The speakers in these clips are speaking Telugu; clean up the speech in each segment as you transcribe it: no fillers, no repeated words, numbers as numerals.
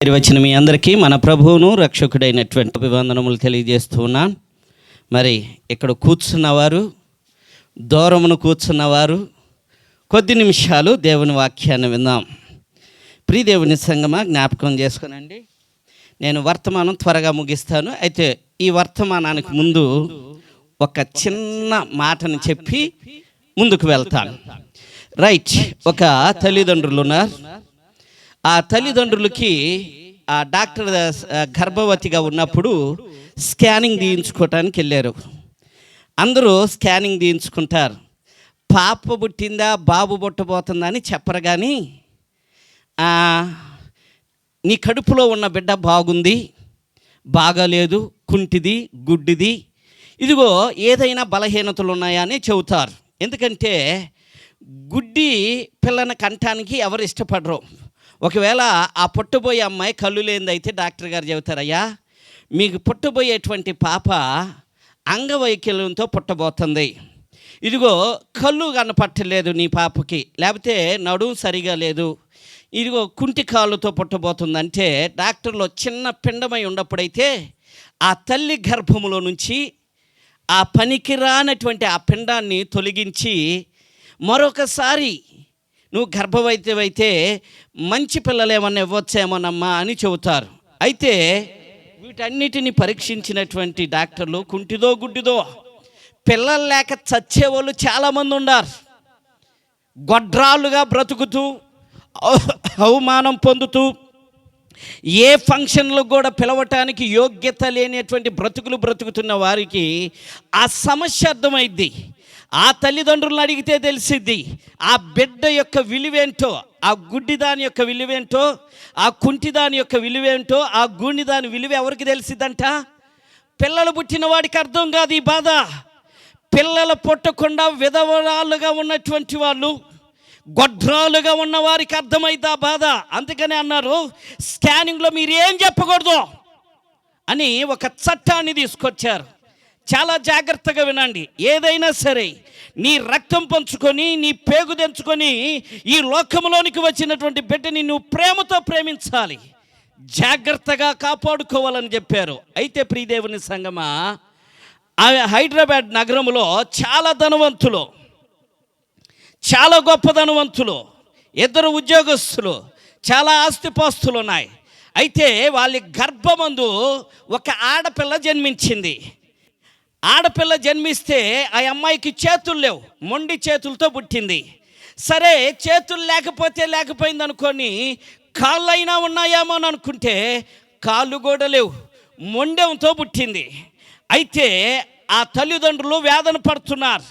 వచ్చిన మీ అందరికీ మన ప్రభువును రక్షకుడైనటువంటి అభివందనములు తెలియజేస్తూ ఉన్నాను. మరి ఇక్కడ కూర్చున్నవారు, దూరమును కూర్చున్నవారు కొద్ది నిమిషాలు దేవుని వాక్యాన్ని విందాం. ప్రియ దేవుని సంగమా, జ్ఞాపకం చేసుకోనండి. నేను వర్తమానం త్వరగా ముగిస్తాను. అయితే ఈ వర్తమానానికి ముందు ఒక చిన్న మాటను చెప్పి ముందుకు వెళ్తాను. రైట్, ఒక తల్లిదండ్రులు ఉన్నారు. ఆ తల్లిదండ్రులకి ఆ డాక్టర్ గర్భవతిగా ఉన్నప్పుడు స్కానింగ్ తీయించుకోవటానికి వెళ్ళారు. అందరూ స్కానింగ్ తీయించుకుంటారు. పాప పుట్టిందా బాబు పుట్టబోతుందా అని చెప్పరు, కానీ నీ కడుపులో ఉన్న బిడ్డ బాగుంది, బాగాలేదు, కుంటిది, గుడ్డిది, ఇదిగో ఏదైనా బలహీనతలు ఉన్నాయా అని చెబుతారు. ఎందుకంటే గుడ్డి పిల్లని కంటానికి ఎవరు ఇష్టపడరు. ఒకవేళ ఆ పుట్టబోయే అమ్మాయి కళ్ళు లేనిదైతే డాక్టర్ గారు చెబుతారయ్యా, మీకు పుట్టబోయేటువంటి పాప అంగవైకల్యంతో పుట్టబోతుంది, ఇదిగో కళ్ళు కనపట్టలేదు నీ పాపకి, లేకపోతే నడుము సరిగా లేదు, ఇదిగో కుంటి కాళ్ళతో పుట్టబోతుందంటే డాక్టర్లో చిన్న పిండమై ఉన్నప్పుడైతే ఆ తల్లి గర్భములో నుంచి ఆ పనికిరానటువంటి ఆ పిండాన్ని తొలగించి మరొకసారి నువ్వు గర్భవతివైతే మంచి పిల్లలు ఏమన్నా ఇవ్వచ్చేమోనమ్మా అని చెబుతారు. అయితే వీటన్నిటిని పరీక్షించినటువంటి డాక్టర్లు కుంటిదో గుడ్డిదో పిల్లలు లేక చచ్చేవాళ్ళు చాలామంది ఉన్నారు. గొడ్రాళ్ళుగా బ్రతుకుతూ అవమానం పొందుతూ ఏ ఫంక్షన్లు కూడా పిలవటానికి యోగ్యత లేనటువంటి బ్రతుకులు బ్రతుకుతున్న వారికి ఆ సమస్య అర్థమైద్ది. ఆ తల్లిదండ్రులను అడిగితే తెలిసిద్ది ఆ బిడ్డ యొక్క విలువేంటో, ఆ గుడ్డి దాని యొక్క విలువేంటో, ఆ కుంటి దాని యొక్క విలువేంటో, ఆ గూని దాని విలువ ఎవరికి తెలిసిద్దంట? పిల్లలు పుట్టిన వాడికి అర్థం కాదు ఈ బాధ. పిల్లలు పుట్టకుండా విధవరాలుగా ఉన్నటువంటి వాళ్ళు, గొడ్రాలుగా ఉన్న వారికి అర్థమైంది ఆ బాధ. అందుకని అన్నారు, స్కానింగ్లో మీరు ఏం చెప్పకూడదు అని ఒక చట్టాన్ని తీసుకొచ్చారు. చాలా జాగ్రత్తగా వినండి. ఏదైనా సరే నీ రక్తం పంచుకొని, నీ పేగు తెంచుకొని ఈ లోకంలోనికి వచ్చినటువంటి బిడ్డని నువ్వు ప్రేమతో ప్రేమించాలి, జాగ్రత్తగా కాపాడుకోవాలని చెప్పారు. అయితే ప్రియదేవుని సంగమా, హైదరాబాద్ నగరంలో చాలా ధనవంతులు, చాలా గొప్ప ధనవంతులు, ఇద్దరు ఉద్యోగస్తులు, చాలా ఆస్తిపాస్తులు ఉన్నాయి. అయితే వాళ్ళ గర్భమందు ఒక ఆడపిల్ల జన్మించింది. ఆడపిల్ల జన్మిస్తే ఆ అమ్మాయికి చేతులు లేవు, మొండి చేతులతో పుట్టింది. సరే, చేతులు లేకపోతే లేకపోయింది అనుకొని కాళ్ళైనా ఉన్నాయేమో అని అనుకుంటే కాళ్ళు కూడా లేవు, మొండెంతో పుట్టింది. అయితే ఆ తల్లిదండ్రులు వేదన పడుతున్నారు,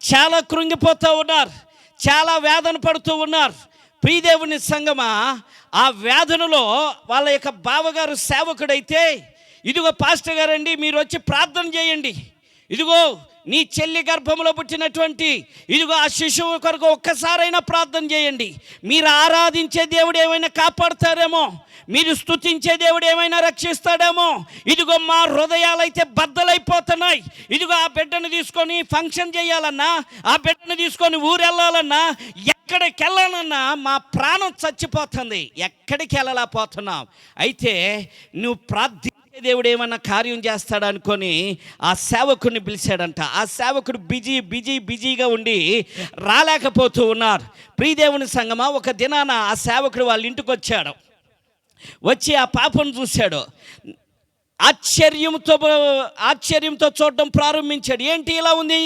చాలా కృంగిపోతూ ఉన్నారు, చాలా వేదన పడుతూ ఉన్నారు. ప్రియదేవుని సంగమా, ఆ వేదనలో వాళ్ళ యొక్క బావగారు సేవకుడైతే, ఇదిగో పాస్టర్ గారండి మీరు వచ్చి ప్రార్థన చేయండి, ఇదిగో నీ చెల్లి గర్భంలో పుట్టినటువంటి ఇదిగో ఆ శిశువు కొరకు ఒక్కసారైనా ప్రార్థన చేయండి, మీరు ఆరాధించే దేవుడు ఏమైనా కాపాడుతారేమో, మీరు స్తుతించే దేవుడు ఏమైనా రక్షిస్తాడేమో, ఇదిగో మా హృదయాలైతే బద్దలైపోతున్నాయి, ఇదిగో ఆ బిడ్డను తీసుకొని ఫంక్షన్ చేయాలన్నా, ఆ బిడ్డను తీసుకొని ఊరెళ్ళాలన్నా, ఎక్కడికి వెళ్ళాలన్నా మా ప్రాణం చచ్చిపోతుంది, ఎక్కడికి వెళ్ళలేకపోతున్నాం. అయితే నువ్వు దేవుడు ఏమన్నా కార్యం చేస్తాడు అనుకొని ఆ సేవకుడిని పిలిచాడంట. ఆ సేవకుడు బిజీగా ఉండి రాలేకపోతూ ఉన్నారు. ప్రియదేవుని సంగమా, ఒక దినాన ఆ సేవకుడు వాళ్ళ ఇంటికి వచ్చాడు. వచ్చి ఆ పాపను చూశాడు. ఆశ్చర్యంతో చూడడం ప్రారంభించాడు. ఏంటి ఇలా ఉంది,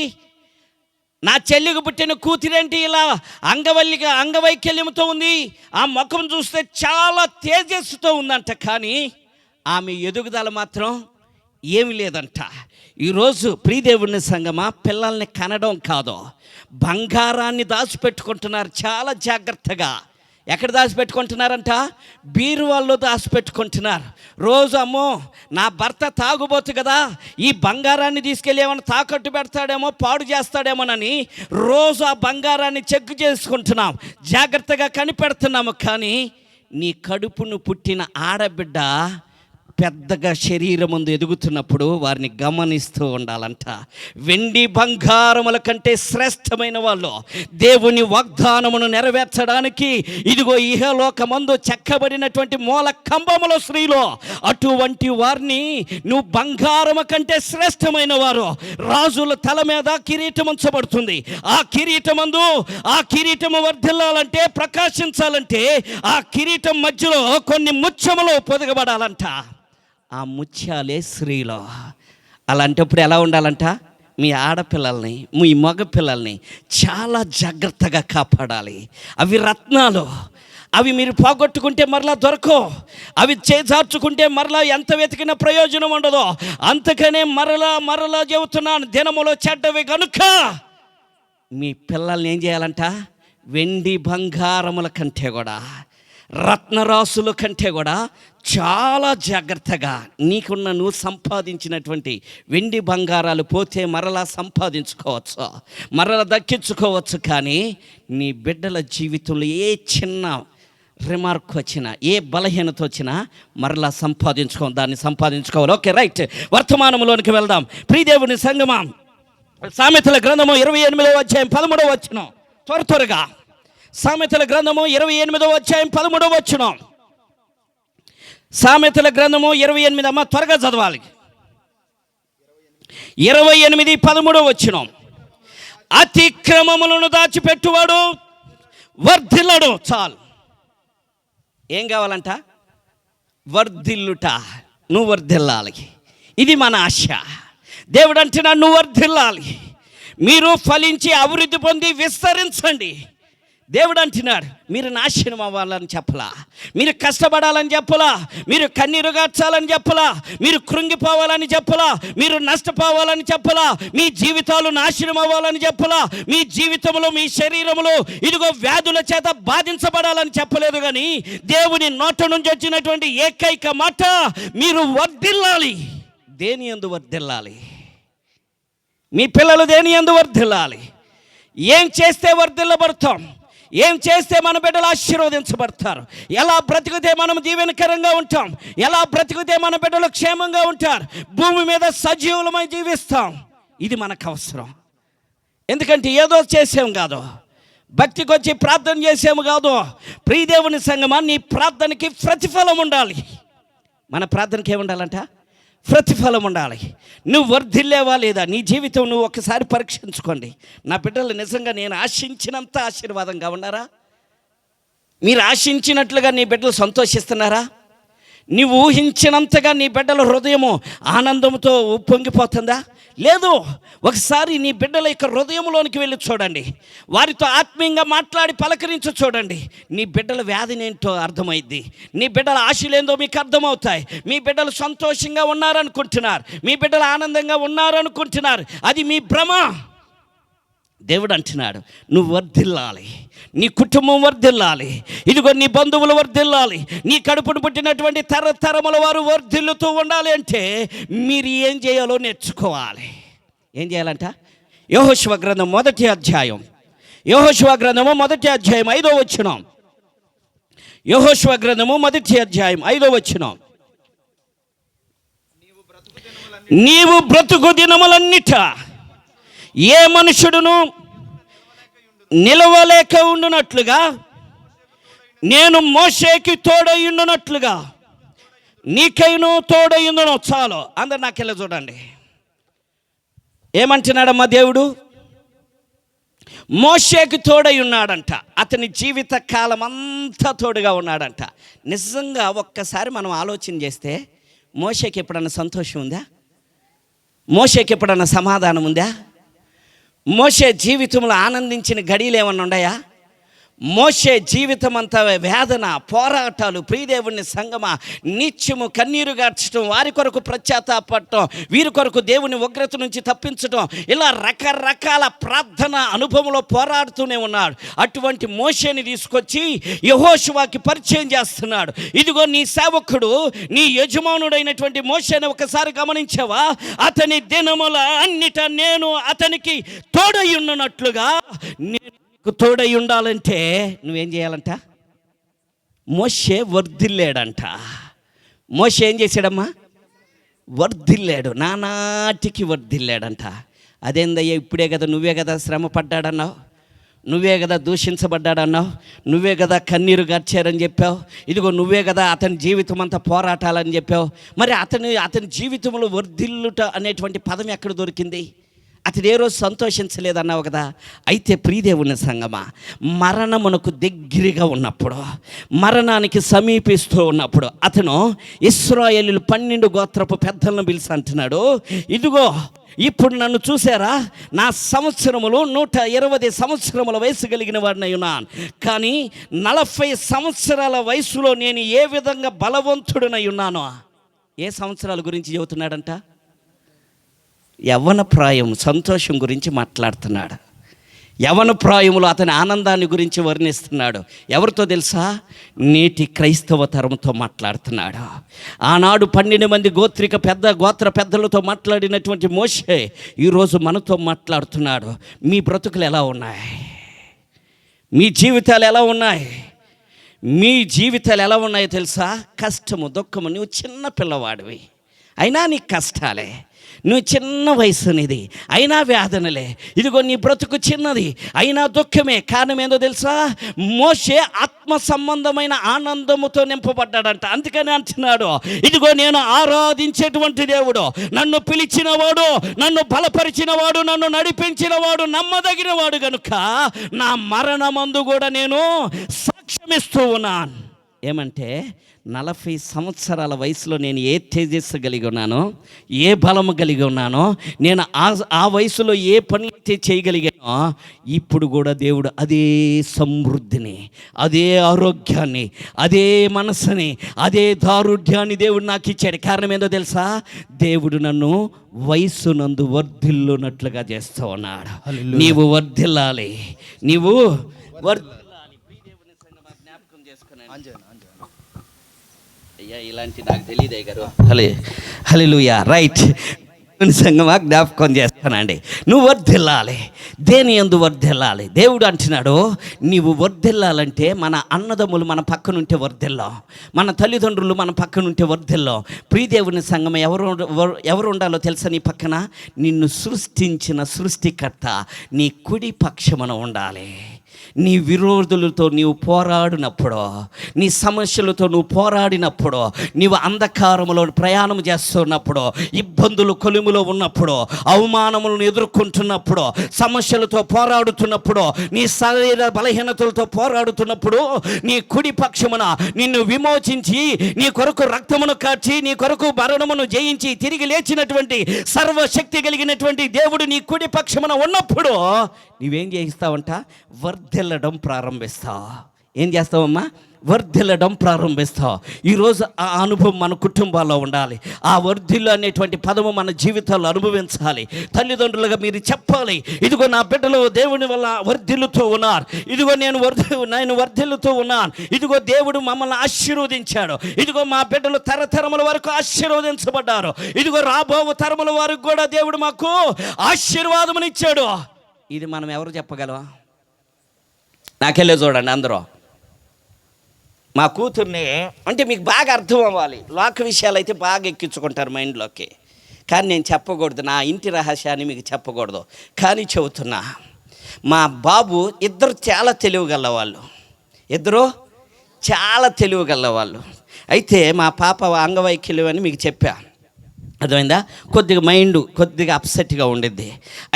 నా చెల్లికి పుట్టిన కూతురేంటి ఇలా అంగవైకల్యంతో ఉంది, ఆ ముఖం చూస్తే చాలా తేజస్సుతో ఉందంట, కానీ ఆమె ఎదుగుదల మాత్రం ఏమి లేదంట. ఈరోజు ప్రియదేవుని సంగమా, పిల్లల్ని కనడం కాదు, బంగారాన్ని దాచిపెట్టుకుంటున్నారు చాలా జాగ్రత్తగా. ఎక్కడ దాచిపెట్టుకుంటున్నారంట? బీరువాల్లో దాచిపెట్టుకుంటున్నారు. రోజు అమ్మో నా భర్త తాగుబోతు కదా, ఈ బంగారాన్ని తీసుకెళ్ళి ఏమైనా తాకట్టు పెడతాడేమో, పాడు చేస్తాడేమోనని రోజు ఆ బంగారాన్ని చెక్ చేసుకుంటున్నాం, జాగ్రత్తగా కనిపెడుతున్నాము. కానీ నీ కడుపును పుట్టిన ఆడబిడ్డ పెద్దగా శరీరం ముందు ఎదుగుతున్నప్పుడు వారిని గమనిస్తూ ఉండాలంట. వెండి బంగారముల కంటే శ్రేష్టమైన వాళ్ళు దేవుని వాగ్దానమును నెరవేర్చడానికి ఇదిగో ఇహలోకమందు చెక్కబడినటువంటి మూల కంబముల స్త్రీలో అటువంటి వారిని నువ్వు బంగారము కంటే శ్రేష్టమైన వారు. రాజుల తల మీద కిరీటం ఉంచబడుతుంది. ఆ కిరీటము వర్ధిల్లాలంటే, ప్రకాశించాలంటే ఆ కిరీటం మధ్యలో కొన్ని ముత్యములు పొదగబడాలంట. ఆ ముత్యాలే స్త్రీలో. అలాంటప్పుడు ఎలా ఉండాలంట? మీ ఆడపిల్లల్ని, మీ మగ పిల్లల్ని చాలా జాగ్రత్తగా కాపాడాలి. అవి రత్నాలు. అవి మీరు పోగొట్టుకుంటే మరలా దొరకవు. అవి చేజార్చుకుంటే మరలా ఎంత వెతికిన ప్రయోజనం ఉండదు. అందుకనే మరలా చెబుతున్నాను, దినములో చెడ్డవి కనుక మీ పిల్లల్ని ఏం చేయాలంట? వెండి బంగారముల కంటే కూడా, రత్నరాసుల కంటే కూడా చాలా జాగ్రత్తగా నువ్వు సంపాదించినటువంటి వెండి బంగారాలు పోతే మరలా సంపాదించుకోవచ్చు, మరలా దక్కించుకోవచ్చు. కానీ నీ బిడ్డల జీవితంలో ఏ చిన్న రిమార్క్ వచ్చినా, ఏ బలహీనత వచ్చినా మరలా దాన్ని సంపాదించుకోవాలి. Okay, right. వర్తమానంలోనికి వెళ్దాం. ప్రియదేవుని సంగమా, సామెతల గ్రంథము 28వ అధ్యాయం 13వ వచనం. త్వరగా సామెతల గ్రంథము 28వ అధ్యాయం 13వ వచనం. సామెతల గ్రంథము 28, అమ్మ త్వరగా చదవాలి. 28, 13వ వచనం. అతిక్రమములను దాచిపెట్టువాడు వర్ధిల్లడు. చాలు. ఏం కావాలంట? వర్ధిల్లుట. నువ్వు వర్ధిల్లాలి. ఇది మన ఆశ. దేవుడు అంటున్నా, నువ్వు వర్ధిల్లాలి, మీరు ఫలించి అభివృద్ధి పొంది విస్తరించండి. దేవుడు అంటున్నాడు, మీరు నాశనం అవ్వాలని చెప్పలా, మీరు కష్టపడాలని చెప్పలా, మీరు కన్నీరు గార్చాలని చెప్పలా, మీరు కృంగిపోవాలని చెప్పలా, మీరు నష్టపోవాలని చెప్పలా, మీ జీవితాలు నాశనం అవ్వాలని చెప్పలా, మీ జీవితంలో మీ శరీరంలో ఇదిగో వ్యాధుల చేత బాధించబడాలని చెప్పలేదు. కానీ దేవుని నోట నుంచి వచ్చినటువంటి ఏకైక మాట, మీరు వర్ధిల్లాలి. దేని యందు వర్ధిల్లాలి? మీ పిల్లలు దేని యందు వర్ధిల్లాలి? ఏం చేస్తే వర్ధిల్లబడతాం? ఏం చేస్తే మన బిడ్డలు ఆశీర్వదించబడతారు? ఎలా బ్రతికితే మనం దీవెనకరంగా ఉంటాం? ఎలా బ్రతికితే మన బిడ్డలు క్షేమంగా ఉంటారు? భూమి మీద సజీవులమై జీవిస్తాం. ఇది మనకు అవసరం. ఎందుకంటే ఏదో చేసాం కాదు, భక్తికి వచ్చి ప్రార్థన చేసాము కాదు. ప్రియదేవుని సంగమా, నీ ప్రార్థనకి ప్రతిఫలం ఉండాలి. మన ప్రార్థనకి ఏముండాలంట? ప్రతిఫలం ఉండాలి. నువ్వు వర్ధిల్లేవా లేదా? నీ జీవితం నువ్వు ఒకసారి పరీక్షించుకోండి. నా బిడ్డలు నిజంగా నేను ఆశించినంత ఆశీర్వాదంగా ఉన్నారా? మీరు ఆశించినట్లుగా నీ బిడ్డలు సంతోషిస్తున్నారా? నీవు ఊహించినంతగా నీ బిడ్డల హృదయము ఆనందంతో ఉప్పొంగిపోతుందా? లేదు. ఒకసారి నీ బిడ్డల యొక్క హృదయంలోనికి వెళ్ళి చూడండి, వారితో ఆత్మీయంగా మాట్లాడి పలకరించి చూడండి. నీ బిడ్డల వ్యాధినేంటో అర్థమైద్ది, నీ బిడ్డల ఆశలేందో మీకు అర్థమవుతాయి. మీ బిడ్డలు సంతోషంగా ఉన్నారనుకుంటున్నారు, మీ బిడ్డలు ఆనందంగా ఉన్నారనుకుంటున్నారు. అది మీ భ్రమ. దేవుడు అంటున్నాడు, నువ్వు వర్ధిల్లాలి, నీ కుటుంబం వర్ధిల్లాలి, ఇదిగో నీ బంధువులు వర్ధిల్లాలి, నీ కడుపును పుట్టినటువంటి తరతరముల వారు వర్ధిల్లుతూ ఉండాలి. అంటే మీరు ఏం చేయాలో నేర్చుకోవాలి. ఏం చేయాలంట? యెహోషువ గ్రంథం 1వ అధ్యాయం, యెహోషువ గ్రంథము 1వ అధ్యాయం 5వ వచనం. యెహోషువ గ్రంథము 1వ అధ్యాయం 5వ వచనం. నీవు బ్రతుకు దినములన్నిట ఏ మనుషుడును నిలవలేక ఉండునట్లుగా, నేను మోషేకి తోడయుండునట్లుగా నీకైను తోడయుండును. చాలు. అందరు నాకెళ్ళ చూడండి. ఏమంటున్నాడమ్మా దేవుడు? మోషేకి తోడై ఉన్నాడంట. అతని జీవిత కాలం అంతా తోడుగా ఉన్నాడంట. నిజంగా ఒక్కసారి మనం ఆలోచన చేస్తే, మోషేకి ఎప్పుడన్నా సంతోషం ఉందా? మోషేకి ఎప్పుడన్నా సమాధానం ఉందా? మోషే జీవితంలో ఆనందించిన గడియలు ఏమన్నా ఉన్నాయా? మోషే జీవితం అంతా వేదన, పోరాటాలు. ప్రియదేవుని సంగమా, నిత్యము కన్నీరు గార్చడం, వారి కొరకు పశ్చాత్తాపడటం, వీరి కొరకు దేవుని ఉగ్రత నుంచి తప్పించడం, ఇలా రకరకాల ప్రార్థన అనుభవంలో పోరాడుతూనే ఉన్నాడు. అటువంటి మోషేని తీసుకొచ్చి యెహోషువకి పరిచయం చేస్తున్నాడు. ఇదిగో నీ సేవకుడు, నీ యజమానుడైనటువంటి మోషేని ఒకసారి గమనించావా? అతని దినముల అన్నిట నేను అతనికి తోడై ఉన్నట్లుగా తోడై ఉండాలంటే నువ్వేం చేయాలంట? మోషే వర్ధిల్లాడంట. మోషే ఏం చేశాడమ్మా? వర్ధిల్లాడు, నానాటికి వర్ధిల్లాడంట. అదేందయ్యా, ఇప్పుడే కదా, నువ్వే కదా శ్రమ పడ్డాడన్నావు, నువ్వే కదా దూషించబడ్డాడన్నావు, నువ్వే కదా కన్నీరు గార్చారని చెప్పావు, ఇదిగో నువ్వే కదా అతని జీవితం అంతా పోరాటాలని చెప్పావు. మరి అతని జీవితంలో వర్ధిల్లుట అనేటువంటి పదం ఎక్కడ దొరికింది? అతడు ఏ రోజు సంతోషించలేదన్నావు కదా. అయితే ప్రియదేవుని సంగమా, మరణమునకు దగ్గరగా ఉన్నప్పుడు, మరణానికి సమీపిస్తూ ఉన్నప్పుడు అతను ఇశ్రాయేలీయులు 12 గోత్రపు పెద్దలను పిలిచి అంటున్నాడు, ఇదిగో ఇప్పుడు నన్ను చూసారా, నా సంవత్సరములు 120 సంవత్సరముల వయసు కలిగిన వాడినై ఉన్నాను, కానీ 40 సంవత్సరాల వయసులో నేను ఏ విధంగా బలవంతుడినై ఉన్నానో. ఏ సంవత్సరాల గురించి చెబుతున్నాడంట? యవ్వన ప్రాయం, సంతోషం గురించి మాట్లాడుతున్నాడు. యవ్వన ప్రాయములో అతని ఆనందాన్ని గురించి వర్ణిస్తున్నాడు. ఎవరితో తెలుసా? నేటి క్రైస్తవ తరంతో మాట్లాడుతున్నాడు. ఆనాడు 12 మంది గోత్ర పెద్దలతో మాట్లాడినటువంటి మోషే ఈరోజు మనతో మాట్లాడుతున్నాడు. మీ బ్రతుకులు ఎలా ఉన్నాయి? మీ జీవితాలు ఎలా ఉన్నాయి? మీ జీవితాలు ఎలా ఉన్నాయో తెలుసా? కష్టము, దుఃఖము. నువ్వు చిన్న పిల్లవాడివి అయినా నీకు కష్టాలే, నువ్వు చిన్న వయసునిది అయినా వేదనలే, ఇదిగో నీ బ్రతుకు చిన్నది అయినా దుఃఖమే. కారణం ఏందో తెలుసా? మోషే ఆత్మ సంబంధమైన ఆనందముతో నింపబడ్డాడంట. అందుకని అంటున్నాడు, ఇదిగో నేను ఆరాధించేటువంటి దేవుడు, నన్ను పిలిచినవాడు, నన్ను బలపరిచినవాడు, నన్ను నడిపించినవాడు, నమ్మదగినవాడు గనుక నా మరణమందు కూడా నేను సాక్ష్యమిస్తూ ఉన్నాను. ఏమంటే 40 సంవత్సరాల వయసులో నేను ఏ తేజస్సు కలిగి ఉన్నానో, ఏ బలము కలిగి ఉన్నానో, నేను ఆ వయసులో ఏ పనులైతే చేయగలిగానో, ఇప్పుడు కూడా దేవుడు అదే సమృద్ధిని, అదే ఆరోగ్యాన్ని, అదే మనసుని, అదే దారుఢ్యాన్ని దేవుడు నాకు ఇచ్చాడు. కారణం ఏందో తెలుసా? దేవుడు నన్ను వయసునందు వర్ధిల్లునట్లుగా చేస్తూ ఉన్నాడు. నీవు వర్ధిల్లాలి, నీవు జ్ఞాపకం చేసుకున్నాను. అయ్యా, ఇలాంటి నాకు తెలియదే గారు. హల్లెలూయా. రైట్, సంగమా జ్ఞాపకం చేస్తానండి. నువ్వు వర్ధిల్లాలి. దేని యందు వర్ధిల్లాలి? దేవుడు అంటున్నాడు, నీవు వర్ధిల్లాలంటే మన అన్నదమ్ములు మన పక్కనుంటే వర్ధిల్లాం, మన తల్లిదండ్రులు మన పక్కనుంటే వర్ధిల్లాం. ప్రియదేవుని సంగమ ఎవరు ఉండాలో తెలుసా? నీ పక్కన నిన్ను సృష్టించిన సృష్టికర్త నీ కుడి పక్షమున ఉండాలి. నీ విరోధులతో నీవు పోరాడినప్పుడు, నీ సమస్యలతో నువ్వు పోరాడినప్పుడు, నీవు అంధకారములో ప్రయాణం చేస్తున్నప్పుడు, ఇబ్బందులు కొలుములో ఉన్నప్పుడు, అవమానములను ఎదుర్కొంటున్నప్పుడు, సమస్యలతో పోరాడుతున్నప్పుడు, నీ శరీర బలహీనతలతో పోరాడుతున్నప్పుడు, నీ కుడి పక్షమున నిన్ను విమోచించి, నీ కొరకు రక్తమును కార్చి, నీ కొరకు మరణమును జయించి తిరిగి లేచినటువంటి సర్వశక్తి కలిగినటువంటి దేవుడు నీ కుడి పక్షమున ఉన్నప్పుడు నీవేం చేయిస్తావంట? వర్ధిల్లడం ప్రారంభిస్తావు. ఏం చేస్తావమ్మా? వర్ధిల్లడం ప్రారంభిస్తావు. ఈరోజు ఆ అనుభవం మన కుటుంబాల్లో ఉండాలి. ఆ వర్ధిల్లు అనేటువంటి పదము మన జీవితాల్లో అనుభవించాలి. తల్లిదండ్రులుగా మీరు చెప్పాలి, ఇదిగో నా బిడ్డలు దేవుని వల్ల వర్ధిల్లుతూ ఉన్నారు, ఇదిగో నేను వర్ధిల్లుతూ ఉన్నాను, ఇదిగో దేవుడు మమ్మల్ని ఆశీర్వదించాడు, ఇదిగో మా బిడ్డలు తరతరముల వరకు ఆశీర్వదించబడ్డారు, ఇదిగో రాబో తరముల వరకు కూడా దేవుడు మాకు ఆశీర్వాదమునిచ్చాడు. ఇది మనం ఎవరు చెప్పగలవా? నాకెళ్ళే చూడండి అందరూ. మా కూతుర్ని అంటే మీకు బాగా అర్థం అవ్వాలి, లోక విషయాలు అయితే బాగా ఎక్కించుకుంటారు మైండ్లోకి, కానీ నేను చెప్పకూడదు, నా ఇంటి రహస్యాన్ని మీకు చెప్పకూడదు, కానీ చెబుతున్నా. మా బాబు ఇద్దరు చాలా తెలివిగలవాళ్ళు, అయితే మా పాప అంగవైకల్యం అని మీకు చెప్పా, అర్థమైందా? కొద్దిగా మైండ్ కొద్దిగా అప్సెట్గా ఉండిద్ది.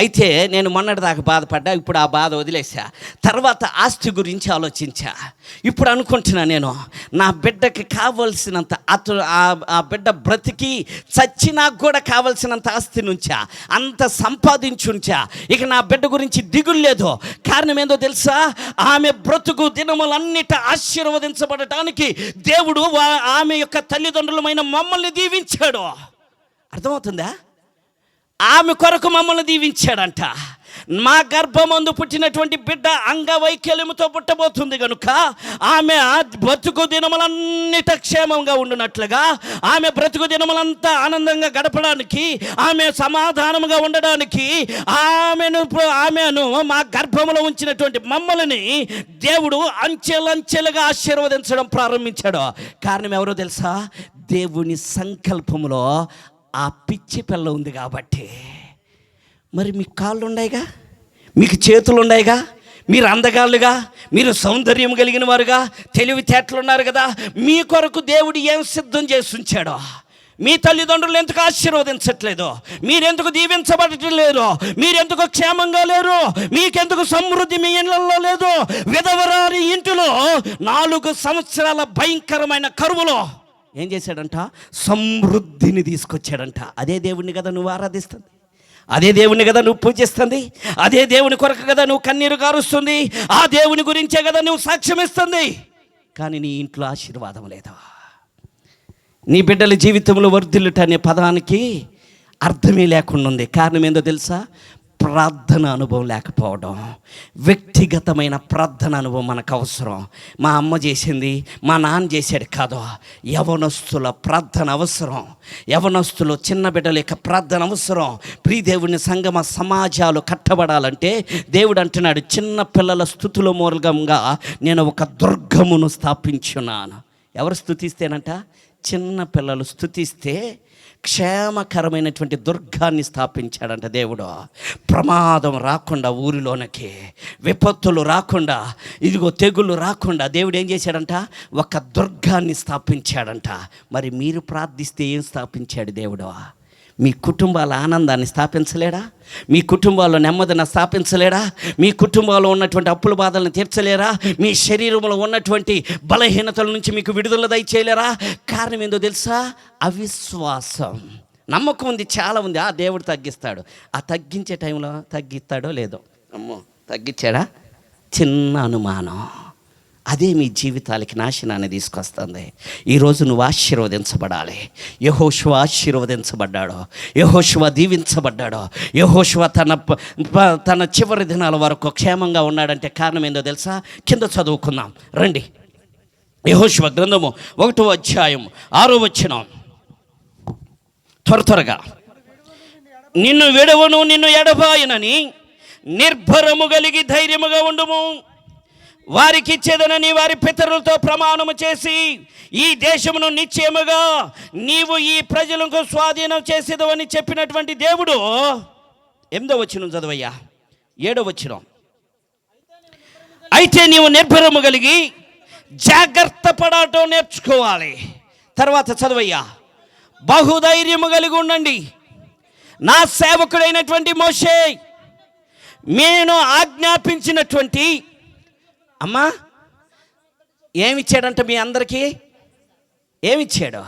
అయితే నేను మొన్నటిదాకా బాధపడ్డా, ఇప్పుడు ఆ బాధ వదిలేసా. తర్వాత ఆస్తి గురించి ఆలోచించా. ఇప్పుడు అనుకుంటున్నా, నేను నా బిడ్డకి కావలసినంత ఆ బిడ్డ బ్రతికి చచ్చినా కూడా కావలసినంత ఆస్తి నుంచా, అంత సంపాదించుంచా, ఇక నా బిడ్డ గురించి దిగులు లేదు. కారణం ఏందో తెలుసా? ఆమె బ్రతుకు దినములన్నిట ఆశీర్వదించబడటానికి దేవుడు ఆమె యొక్క తల్లిదండ్రులమైన మమ్మల్ని దీవించాడు. అర్థమవుతుందా? ఆమె కొరకు మమ్మల్ని దీవించాడంట. మా గర్భమందు పుట్టినటువంటి బిడ్డ అంగవైకల్యముతో పుట్టబోతుంది కనుక ఆమె బ్రతుకు దినములన్నిట క్షేమంగా ఉండునట్లుగా, ఆమె బ్రతుకు దినములంతా ఆనందంగా గడపడానికి, ఆమె సమాధానంగా ఉండడానికి ఆమెను మా గర్భములో ఉంచినటువంటి మమ్మల్ని దేవుడు అంచెలంచెలుగా ఆశీర్వదించడం ప్రారంభించాడు. కారణం ఎవరో తెలుసా? దేవుని సంకల్పంలో ఆ పిచ్చి పిల్ల ఉంది కాబట్టి. మరి మీకు కాళ్ళు ఉన్నాయిగా, మీకు చేతులు ఉన్నాయిగా, మీరు అందగాళ్ళుగా, మీరు సౌందర్యం కలిగిన వారుగా, తెలివితేటలు ఉన్నారు కదా. మీ కొరకు దేవుడు ఏం సిద్ధం చేసి ఉంచాడో, మీ తల్లిదండ్రులు ఎందుకు ఆశీర్వదించట్లేదు, మీరెందుకు దీవించబడటం లేదు, మీరెందుకు క్షేమంగా లేరు, మీకెందుకు సమృద్ధి మీ ఇళ్లలో లేదు. విధవరాలి ఇంటిలో 4 సంవత్సరాల భయంకరమైన కరువులో ఏం చేశాడంట? సమృద్ధిని తీసుకొచ్చాడంట. అదే దేవుణ్ణి కదా నువ్వు ఆరాధిస్తుంది, అదే దేవుని కదా నువ్వు పూజిస్తుంది, అదే దేవుని కొరకు కదా నువ్వు కన్నీరు కారుస్తుంది, ఆ దేవుని గురించే కదా నువ్వు సాక్ష్యం ఇస్తుంది. కానీ నీ ఇంట్లో ఆశీర్వాదం లేదు. నీ బిడ్డల జీవితంలో వర్ధిల్లుట అనే పదానికి అర్థమే లేకుండా ఉంది. కారణం ఏందో తెలుసా? ప్రార్థన అనుభవం లేకపోవడం. వ్యక్తిగతమైన ప్రార్థన అనుభవం మనకు అవసరం. మా అమ్మ చేసింది, మా నాన్న చేశాడు కాదు. యవనస్తుల ప్రార్థన అవసరం. యవనస్తులు, చిన్న బిడ్డల యొక్క ప్రార్థన అవసరం. ప్రియదేవుని సంగమ సమాజాలు కట్టబడాలంటే దేవుడు అంటున్నాడు, చిన్న పిల్లల స్తుతుల మూలంగా నేను ఒక దుర్గమును స్థాపించున్నాను. ఎవరు స్తుతిస్తేనంట? చిన్న పిల్లలు స్తుతిస్తే క్షేమకరమైనటువంటి దుర్గాన్ని స్థాపించాడంట దేవుడు. ప్రమాదం రాకుండా ఊరిలోనికి, విపత్తులు రాకుండా, ఇదిగో తెగుళ్ళు రాకుండా దేవుడు ఏం చేశాడంట? ఒక దుర్గాన్ని స్థాపించాడంట. మరి మీరు ప్రార్థిస్తే ఏం స్థాపించాడు దేవుడు? మీ కుటుంబాల ఆనందాన్ని స్థాపించలేడా? మీ కుటుంబాల్లో నెమ్మదిని స్థాపించలేడా? మీ కుటుంబాల్లో ఉన్నటువంటి అప్పుల బాధలను తీర్చలేరా? మీ శరీరంలో ఉన్నటువంటి బలహీనతల నుంచి మీకు విడుదల దయచేయలేరా? కారణం ఏందో తెలుసా? అవిశ్వాసం. నమ్మకం ఉంది, చాలా ఉంది, ఆ దేవుడు తగ్గిస్తాడు. ఆ తగ్గించే టైంలో తగ్గిస్తాడో లేదో, అమ్మో తగ్గించాడా? చిన్న అనుమానం. అదే మీ జీవితాలకి నాశనాన్ని తీసుకొస్తుంది. ఈరోజు నువ్వు ఆశీర్వదించబడాలి. యెహోషువ ఆశీర్వదించబడ్డాడు, యెహోషువ దీవించబడ్డాడు. యెహోషువ తన చివరి దినాల వరకు క్షేమంగా ఉన్నాడంటే కారణం ఏందో తెలుసా? కింద చదువుకుందాం రండి. యెహోషువ గ్రంథము 1వ అధ్యాయం 6వ వచనం. త్వరగా, నిన్ను విడవను, నిన్ను ఎడబాయనని నిర్భరము కలిగి ధైర్యముగా ఉండుము. వారికి ఇచ్చేదనని వారి పితరులతో ప్రమాణము చేసి ఈ దేశమును నిశ్చయముగా నీవు ఈ ప్రజలకు స్వాధీనం చేసేదవని చెప్పినటువంటి దేవుడు. 8వ వచనం చదవయ్యా, 7వ వచనం. అయితే నీవు నిర్భరము కలిగి జాగ్రత్త పడటం నేర్చుకోవాలి. తర్వాత చదవయ్యా, బహుధైర్యము కలిగి ఉండండి. నా సేవకుడైనటువంటి మోషే నేను ఆజ్ఞాపించినటువంటి, అమ్మా ఏమిచ్చాడంట మీ అందరికీ? ఏమిచ్చాడు?